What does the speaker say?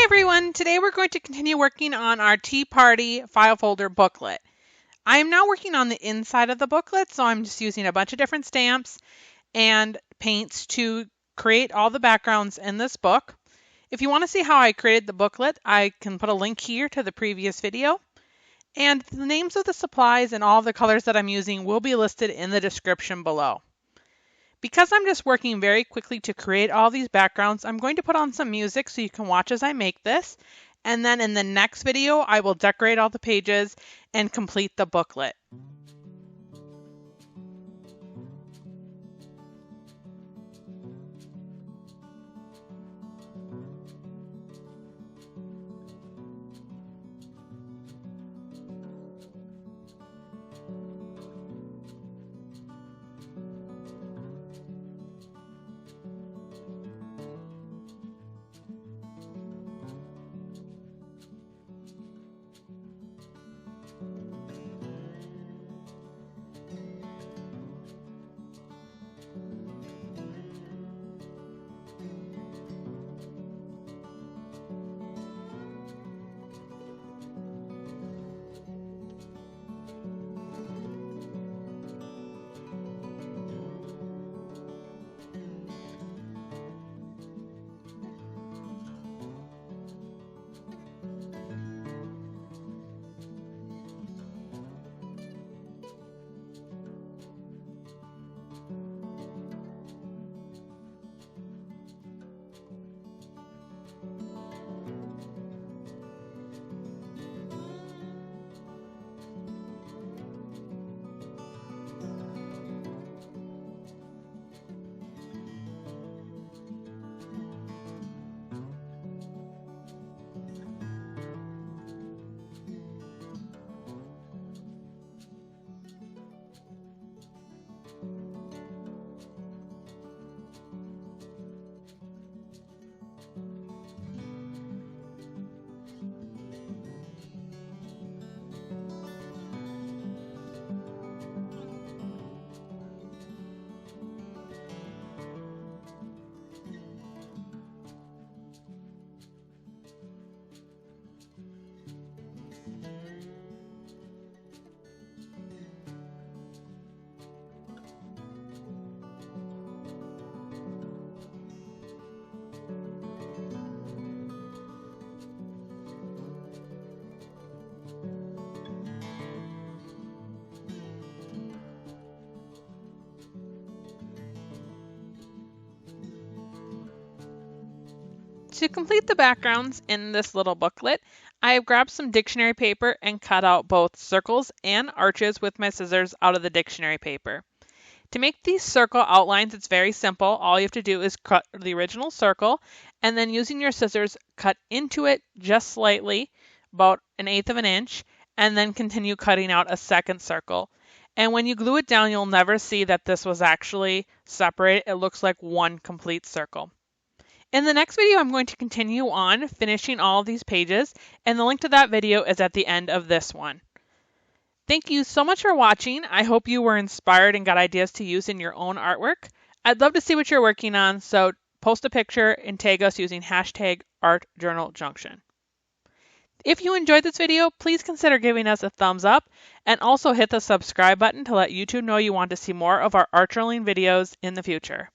Hi everyone! Today we're going to continue working on our Tea Party file folder booklet. I am now working on the inside of the booklet, so I'm just using a bunch of different stamps and paints to create all the backgrounds in this book. If you want to see how I created the booklet, I can put a link here to the previous video. And the names of the supplies and all the colors that I'm using will be listed in the description below. Because I'm just working very quickly to create all these backgrounds, I'm going to put on some music so you can watch as I make this. And then in the next video, I will decorate all the pages and complete the booklet. To complete the backgrounds in this little booklet, I have grabbed some dictionary paper and cut out both circles and arches with my scissors out of the dictionary paper. To make these circle outlines, it's very simple. All you have to do is cut the original circle and then using your scissors, cut into it just slightly, about 1/8 of an inch, and then continue cutting out a second circle. And when you glue it down, you'll never see that this was actually separated. It looks like one complete circle. In the next video, I'm going to continue on finishing all of these pages, and the link to that video is at the end of this one. Thank you so much for watching. I hope you were inspired and got ideas to use in your own artwork. I'd love to see what you're working on, so post a picture and tag us using #ArtJournalJunction. If you enjoyed this video, please consider giving us a thumbs up and also hit the subscribe button to let YouTube know you want to see more of our art journaling videos in the future.